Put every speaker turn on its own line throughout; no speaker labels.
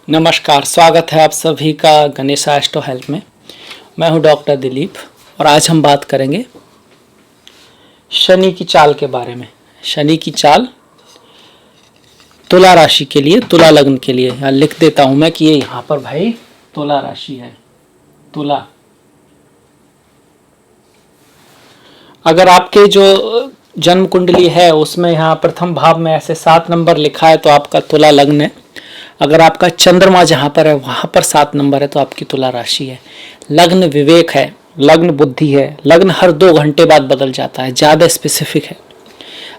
नमस्कार, स्वागत है आप सभी का गणेश एस्ट्रो हेल्थ में। मैं हूं डॉक्टर दिलीप और आज हम बात करेंगे शनि की चाल के बारे में। शनि की चाल तुला राशि के लिए, तुला लग्न के लिए। यहाँ लिख देता हूं मैं कि ये यहाँ पर भाई तुला राशि है। तुला, अगर आपके जो जन्म कुंडली है उसमें यहाँ प्रथम भाव में ऐसे 7 नंबर लिखा है तो आपका तुला लग्न है। अगर आपका चंद्रमा जहाँ पर है वहाँ पर 7 नंबर है तो आपकी तुला राशि है। लग्न विवेक है, लग्न बुद्धि है। लग्न हर 2 घंटे बाद बदल जाता है, ज़्यादा स्पेसिफिक है।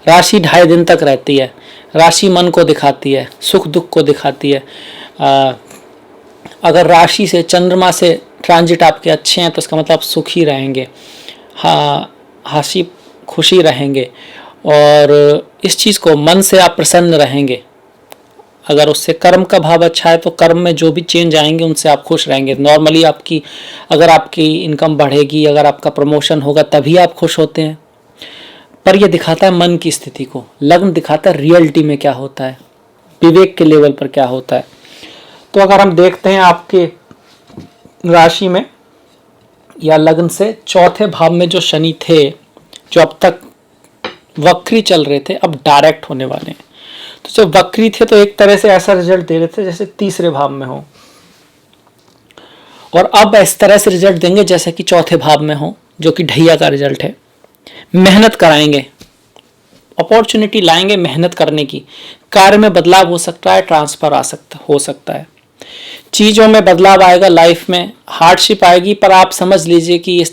राशि 2.5 दिन तक रहती है। राशि मन को दिखाती है, सुख दुख को दिखाती है। अगर राशि से चंद्रमा से ट्रांजिट आपके अच्छे हैं तो इसका मतलब सुखी रहेंगे, हंसी खुशी रहेंगे और इस चीज़ को मन से आप प्रसन्न रहेंगे। अगर उससे कर्म का भाव अच्छा है तो कर्म में जो भी चेंज आएंगे उनसे आप खुश रहेंगे। नॉर्मली अगर आपकी इनकम बढ़ेगी, अगर आपका प्रमोशन होगा तभी आप खुश होते हैं। पर यह दिखाता है मन की स्थिति को। लग्न दिखाता है रियलिटी में क्या होता है, विवेक के लेवल पर क्या होता है। तो अगर हम देखते हैं आपके राशि में या लग्न से चौथे भाव में जो शनि थे, जो अब तक वक्री चल रहे थे, अब डायरेक्ट होने वाले हैं। तो जब वक्री थे तो एक तरह से ऐसा रिजल्ट दे रहे थे जैसे तीसरे भाव में हो, और अब इस तरह से रिजल्ट देंगे जैसे कि चौथे भाव में हो, जो कि ढैया का रिजल्ट है। मेहनत कराएंगे, अपॉर्चुनिटी लाएंगे मेहनत करने की। कार्य में बदलाव हो सकता है, ट्रांसफर हो सकता है, चीज़ों में बदलाव आएगा, लाइफ में हार्डशिप आएगी। पर आप समझ लीजिए कि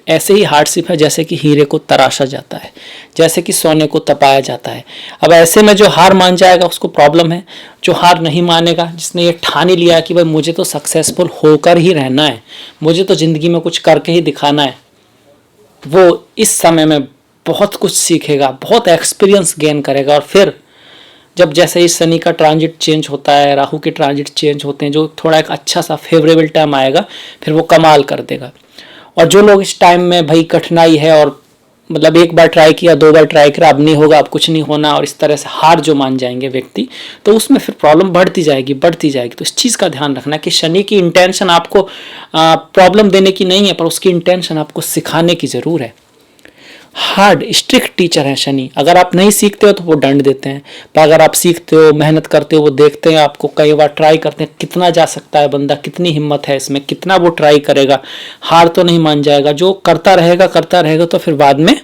ऐसे ही हार्डशिप है जैसे कि हीरे को तराशा जाता है, जैसे कि सोने को तपाया जाता है। अब ऐसे में जो हार मान जाएगा उसको प्रॉब्लम है। जो हार नहीं मानेगा, जिसने ये ठान ही लिया कि भाई मुझे तो सक्सेसफुल होकर ही रहना है, मुझे तो ज़िंदगी में कुछ करके ही दिखाना है, वो इस समय में बहुत कुछ सीखेगा, बहुत एक्सपीरियंस गेन करेगा। और फिर जब जैसे इस शनि का ट्रांजिट चेंज होता है, राहु के ट्रांजिट चेंज होते हैं, जो थोड़ा एक अच्छा सा फेवरेबल टाइम आएगा, फिर वो कमाल कर देगा। और जो लोग इस टाइम में भाई कठिनाई है और मतलब एक बार ट्राई किया, 2 बार ट्राई किया, अब नहीं होगा, अब कुछ नहीं होना, और इस तरह से हार जो मान जाएंगे व्यक्ति, तो उसमें फिर प्रॉब्लम बढ़ती जाएगी। तो इस चीज़ का ध्यान रखना कि शनि की इंटेंशन आपको प्रॉब्लम देने की नहीं है, पर उसकी इंटेंशन आपको सिखाने की ज़रूर है। हार्ड स्ट्रिक्ट टीचर है शनि। अगर आप नहीं सीखते हो तो वो दंड देते हैं, पर अगर आप सीखते हो, मेहनत करते हो, वो देखते हैं आपको, कई बार ट्राई करते हैं कितना जा सकता है बंदा, कितनी हिम्मत है इसमें, कितना वो ट्राई करेगा, हार तो नहीं मान जाएगा। जो करता रहेगा तो फिर बाद में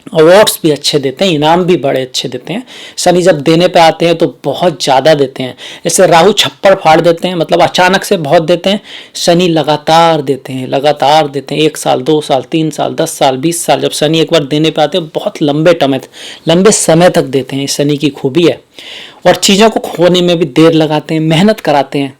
अवार्ड्स भी अच्छे देते हैं, इनाम भी बड़े अच्छे देते हैं। शनि जब देने पे आते हैं तो बहुत ज़्यादा देते हैं। जैसे राहु छप्पर फाड़ देते हैं, मतलब अचानक से बहुत देते हैं। शनि लगातार देते हैं, 1 साल, 2 साल, 3 साल, 10 साल, 20 साल। जब शनि एक बार देने पे आते हैं बहुत लंबे समय तक देते हैं। शनि की खूबी है। और चीज़ों को खोने में भी देर लगाते हैं, मेहनत कराते हैं।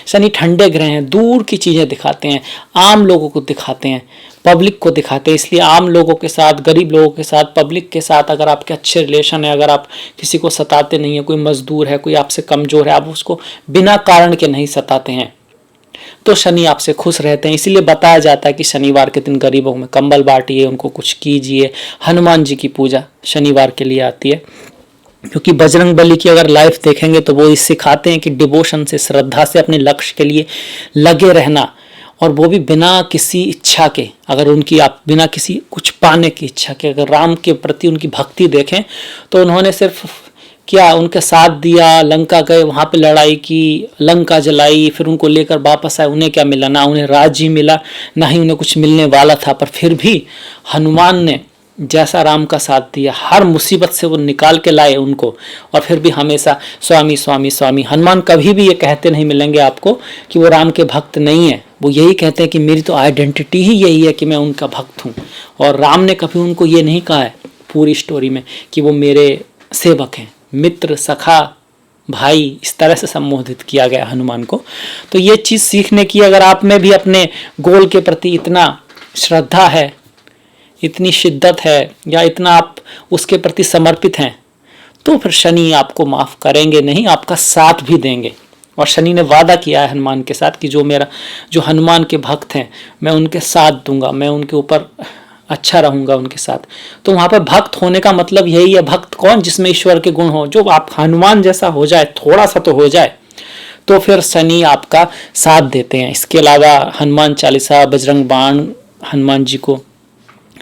शनि ठंडे ग्रह हैं, दूर की चीज़ें दिखाते हैं, आम लोगों को दिखाते हैं, पब्लिक को दिखाते हैं। इसलिए आम लोगों के साथ, गरीब लोगों के साथ, पब्लिक के साथ अगर आपके अच्छे रिलेशन है, अगर आप किसी को सताते नहीं है, कोई मजदूर है, कोई आपसे कमज़ोर है, आप उसको बिना कारण के नहीं सताते हैं, तो शनि आपसे खुश रहते हैं। इसीलिए बताया जाता है कि शनिवार के दिन गरीबों में कंबल बांटिए, उनको कुछ कीजिए। हनुमान जी की पूजा शनिवार के लिए आती है, क्योंकि बजरंग बली की अगर लाइफ देखेंगे तो वो ये सिखाते हैं कि डिवोशन से, श्रद्धा से अपने लक्ष्य के लिए लगे रहना, और वो भी बिना किसी इच्छा के। अगर आप बिना किसी कुछ पाने की इच्छा के, अगर राम के प्रति उनकी भक्ति देखें तो उन्होंने सिर्फ क्या उनके साथ दिया, लंका गए, वहाँ पे लड़ाई की, लंका जलाई, फिर उनको लेकर वापस आए। उन्हें क्या मिला? ना उन्हें राज्य मिला, ना ही उन्हें कुछ मिलने वाला था। पर फिर भी हनुमान ने जैसा राम का साथ दिया, हर मुसीबत से वो निकाल के लाए उनको, और फिर भी हमेशा स्वामी स्वामी स्वामी। हनुमान कभी भी ये कहते नहीं मिलेंगे आपको कि वो राम के भक्त नहीं है। वो यही कहते हैं कि मेरी तो आइडेंटिटी ही यही है कि मैं उनका भक्त हूँ। और राम ने कभी उनको ये नहीं कहा है पूरी स्टोरी में कि वो मेरे सेवक हैं, मित्र, सखा, भाई, इस तरह से संबोधित किया गया हनुमान को। तो ये चीज़ सीखने की, अगर आप में भी अपने गोल के प्रति इतना श्रद्धा है, इतनी शिद्दत है, या इतना आप उसके प्रति समर्पित हैं, तो फिर शनि आपको माफ़ करेंगे नहीं, आपका साथ भी देंगे। और शनि ने वादा किया है हनुमान के साथ कि जो हनुमान के भक्त हैं मैं उनके साथ दूंगा, मैं उनके ऊपर अच्छा रहूंगा उनके साथ। तो वहां पर भक्त होने का मतलब यही है। भक्त कौन? जिसमें ईश्वर के गुण हो, जो आप हनुमान जैसा हो जाए, थोड़ा सा तो हो जाए, तो फिर शनि आपका साथ देते हैं। इसके अलावा हनुमान चालीसा, बजरंग बाण, हनुमान जी को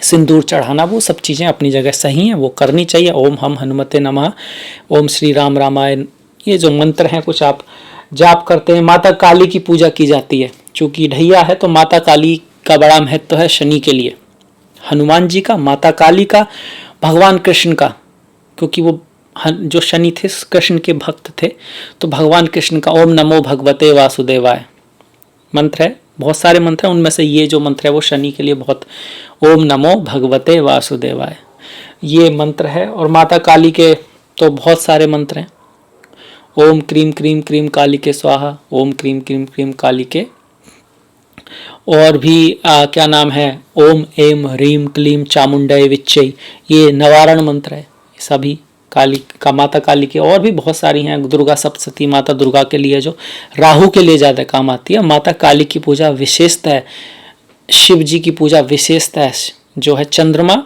सिंदूर चढ़ाना, वो सब चीज़ें अपनी जगह सही हैं, वो करनी चाहिए। ओम हम हनुमते नमः, ओम श्री राम रामाय, ये जो मंत्र हैं कुछ आप जाप करते हैं। माता काली की पूजा की जाती है, चूंकि ढैया है तो माता काली का बड़ा महत्व है शनि के लिए। हनुमान जी का, माता काली का, भगवान कृष्ण का, क्योंकि वो जो शनि थे कृष्ण के भक्त थे, तो भगवान कृष्ण का ओम नमो भगवते वासुदेवाय मंत्र है। बहुत सारे मंत्र हैं, उनमें से ये जो मंत्र है वो शनि के लिए बहुत, ओम नमो भगवते वासुदेवाय, ये मंत्र है। और माता काली के तो बहुत सारे मंत्र हैं। ओम क्रीम क्रीम क्रीम काली के स्वाहा, ओम क्रीम क्रीम क्रीम काली के, और भी क्या नाम है, ओम एम ह्रीम क्लीम चामुंडय विच्चय, ये निवारण मंत्र है। सभी काली का, माता काली के और भी बहुत सारी हैं। दुर्गा सप्तशती, माता दुर्गा के लिए जो राहु के लिए ज़्यादा काम आती है। माता काली की पूजा विशेषता है, शिव जी की पूजा विशेषता है जो है चंद्रमा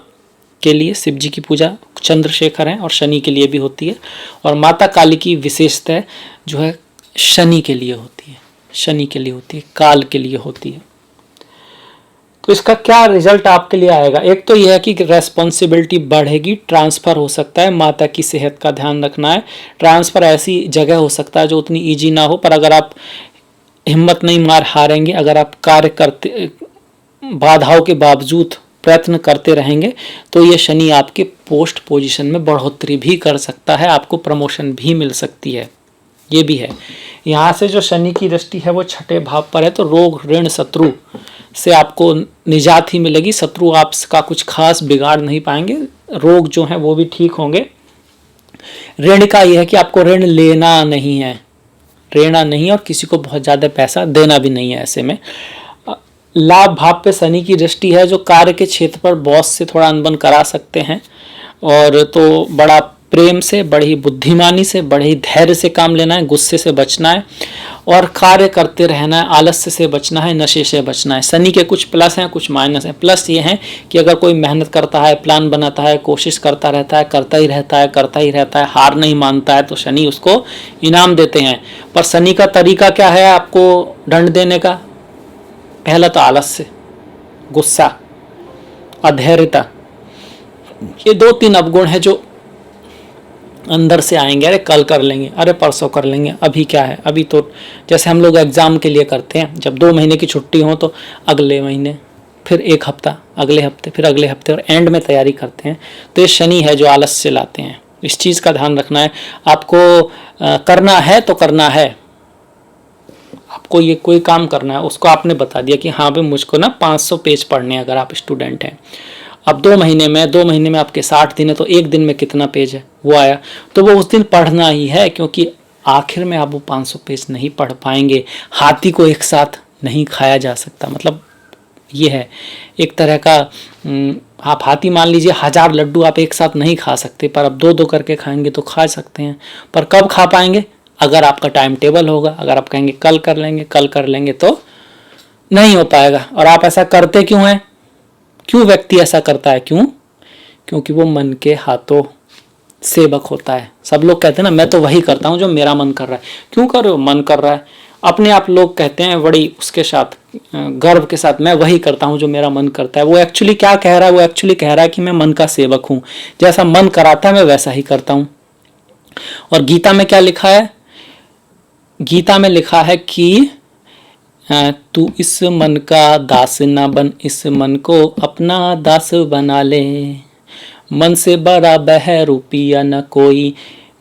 के लिए, शिव जी की पूजा चंद्रशेखर हैं और शनि के लिए भी होती है। और माता काली की विशेषता जो है शनि के लिए होती है, शनि के लिए होती है, काल के लिए होती है। तो इसका क्या रिजल्ट आपके लिए आएगा? एक तो यह है कि रेस्पॉन्सिबिलिटी बढ़ेगी, ट्रांसफ़र हो सकता है, माता की सेहत का ध्यान रखना है। ट्रांसफ़र ऐसी जगह हो सकता है जो उतनी ईजी ना हो, पर अगर आप हिम्मत नहीं मार हारेंगे, अगर आप कार्य करते, बाधाओं के बावजूद प्रयत्न करते रहेंगे, तो ये शनि आपके पोस्ट पोजीशन में बढ़ोतरी भी कर सकता है, आपको प्रमोशन भी मिल सकती है। ये भी है। यहाँ से जो शनि की दृष्टि है वो छठे भाव पर है, तो रोग ऋण शत्रु से आपको निजात ही मिलेगी। शत्रु आपका कुछ खास बिगाड़ नहीं पाएंगे, रोग जो हैं वो भी ठीक होंगे। ऋण का यह है कि आपको ऋण लेना नहीं है, लेना नहीं है, और किसी को बहुत ज़्यादा पैसा देना भी नहीं है। ऐसे में लाभ भाव पे शनि की दृष्टि है, जो कार्य के क्षेत्र पर बॉस से थोड़ा अनबन करा सकते हैं, और तो बड़ा प्रेम से, बड़ी बुद्धिमानी से, बड़े धैर्य से काम लेना है, गुस्से से बचना है, और कार्य करते रहना है, आलस्य से बचना है, नशे से बचना है। शनि के कुछ प्लस हैं, कुछ माइनस हैं। प्लस ये हैं कि अगर कोई मेहनत करता है, प्लान बनाता है, कोशिश करता रहता है, करता ही रहता है, करता ही रहता है, हार नहीं मानता है, तो शनि उसको इनाम देते हैं। पर शनि का तरीका क्या है आपको दंड देने का? पहला तो आलस्य, गुस्सा, अधैर्यता, ये 2-3 अवगुण है जो अंदर से आएंगे। अरे कल कर लेंगे, अरे परसों कर लेंगे, अभी क्या है, अभी तो जैसे हम लोग एग्ज़ाम के लिए करते हैं, जब 2 महीने की छुट्टी हो तो अगले महीने, फिर 1 हफ्ता, अगले हफ्ते, फिर अगले हफ्ते, और एंड में तैयारी करते हैं। तो ये शनि है जो आलस्य लाते हैं। इस चीज़ का ध्यान रखना है आपको। करना है तो करना है, आपको ये कोई काम करना है, उसको आपने बता दिया कि हाँ भाई मुझको ना 500 पेज पढ़ने हैं, अगर आप स्टूडेंट हैं। अब 2 महीने में आपके 60 दिन है, तो 1 दिन में कितना पेज है वो आया, तो वो उस दिन पढ़ना ही है, क्योंकि आखिर में आप वो 500 पेज नहीं पढ़ पाएंगे। हाथी को एक साथ नहीं खाया जा सकता, मतलब ये है एक तरह का। आप हाथी मान लीजिए 1000 लड्डू आप एक साथ नहीं खा सकते, पर अब 2-2 करके खाएंगे तो खा सकते हैं। पर कब खा पाएंगे? अगर आपका टाइम टेबल होगा। अगर आप कहेंगे कल कर लेंगे, कल कर लेंगे, तो नहीं हो पाएगा। और आप ऐसा करते क्यों हैं? क्यों व्यक्ति ऐसा करता है? क्यों? क्योंकि वो मन के हाथों सेवक होता है। सब लोग कहते हैं ना, मैं तो वही करता हूँ जो मेरा मन कर रहा है। क्यों कर रहे हो? मन कर रहा है। अपने आप लोग कहते हैं बड़ी उसके साथ, गर्व के साथ, मैं वही करता हूँ जो मेरा मन करता है। वो एक्चुअली क्या कह रहा है? वो एक्चुअली कह रहा है कि मैं मन का सेवक हूँ, जैसा मन कराता है मैं वैसा ही करता हूँ। और गीता में क्या लिखा है? गीता में लिखा है कि तू इस मन का दास न बन, इस मन को अपना दास बना ले। मन से बड़ा बहरूपिया न कोई,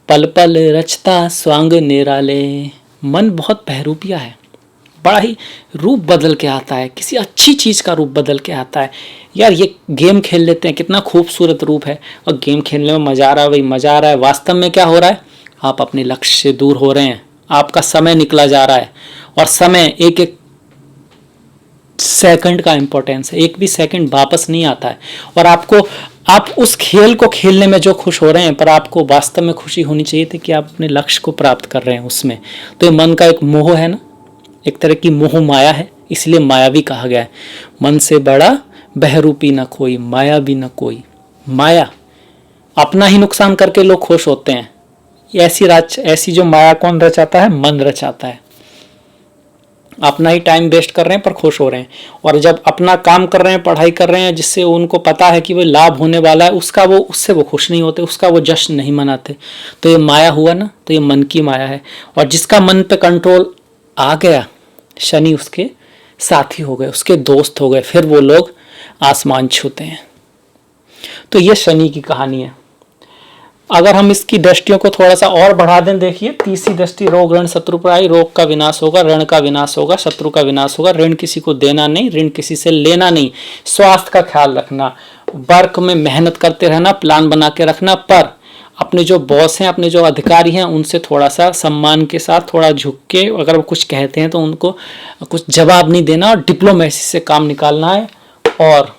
पल पल रचता स्वांग निराले। मन बहुत बहरूपिया है, बड़ा ही रूप बदल के आता है, किसी अच्छी चीज़ का रूप बदल के आता है। यार ये गेम खेल लेते हैं, कितना खूबसूरत रूप है, और गेम खेलने में मज़ा आ रहा है, वही मज़ा आ रहा है। वास्तव में क्या हो रहा है? आप अपने लक्ष्य से दूर हो रहे हैं, आपका समय निकला जा रहा है। और समय एक एक सेकंड का इंपॉर्टेंस है, एक भी सेकंड वापस नहीं आता है। और आप उस खेल को खेलने में जो खुश हो रहे हैं, पर आपको वास्तव में खुशी होनी चाहिए थी कि आप अपने लक्ष्य को प्राप्त कर रहे हैं उसमें। तो ये मन का एक मोह है ना, एक तरह की मोह माया है, इसलिए मायावी कहा गया है। मन से बड़ा बहरूपी न कोई, माया भी न कोई। माया, अपना ही नुकसान करके लोग खुश होते हैं। ऐसी जो माया कौन रचाता है? मन रचाता है। अपना ही टाइम वेस्ट कर रहे हैं पर खुश हो रहे हैं, और जब अपना काम कर रहे हैं, पढ़ाई कर रहे हैं, जिससे उनको पता है कि वो लाभ होने वाला है, उससे वो खुश नहीं होते, उसका वो जश्न नहीं मनाते। तो ये माया हुआ ना, तो ये मन की माया है। और जिसका मन पे कंट्रोल आ गया, शनि उसके साथी हो गए, उसके दोस्त हो गए, फिर वो लोग आसमान छूते हैं। तो ये शनि की कहानी है। अगर हम इसकी दृष्टियों को थोड़ा सा और बढ़ा दें, देखिए, तीसरी दृष्टि रोग ऋण शत्रु पर आई। रोग का विनाश होगा, ऋण का विनाश होगा, शत्रु का विनाश होगा। ऋण किसी को देना नहीं, ऋण किसी से लेना नहीं। स्वास्थ्य का ख्याल रखना, वर्क में मेहनत करते रहना, प्लान बना के रखना, पर अपने जो बॉस हैं, अपने जो अधिकारी हैं, उनसे थोड़ा सा सम्मान के साथ, थोड़ा झुक के अगर वो कुछ कहते हैं तो उनको कुछ जवाब नहीं देना, और डिप्लोमेसी से काम निकालना है, और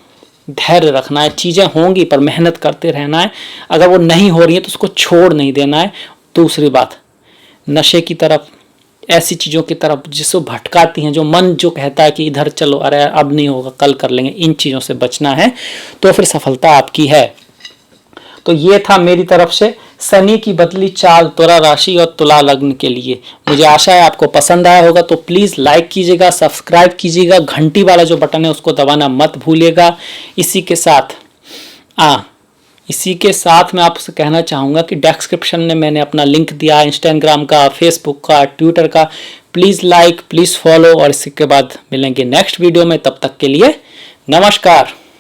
धैर्य रखना है। चीज़ें होंगी पर मेहनत करते रहना है। अगर वो नहीं हो रही है तो उसको छोड़ नहीं देना है। दूसरी बात, नशे की तरफ, ऐसी चीज़ों की तरफ जिसको भटकाती हैं, जो मन जो कहता है कि इधर चलो, अरे अब नहीं होगा, कल कर लेंगे, इन चीज़ों से बचना है, तो फिर सफलता आपकी है। तो ये था मेरी तरफ से शनि की बदली चाल तुला राशि और तुला लग्न के लिए। मुझे आशा है आपको पसंद आया होगा। तो प्लीज़ लाइक कीजिएगा, सब्सक्राइब कीजिएगा, घंटी वाला जो बटन है उसको दबाना मत भूलिएगा। इसी के साथ मैं आपसे कहना चाहूँगा कि डिस्क्रिप्शन में मैंने अपना लिंक दिया, इंस्टाग्राम का, फेसबुक का, ट्विटर का। प्लीज़ लाइक, प्लीज़ फॉलो, और इसके बाद मिलेंगे नेक्स्ट वीडियो में। तब तक के लिए नमस्कार।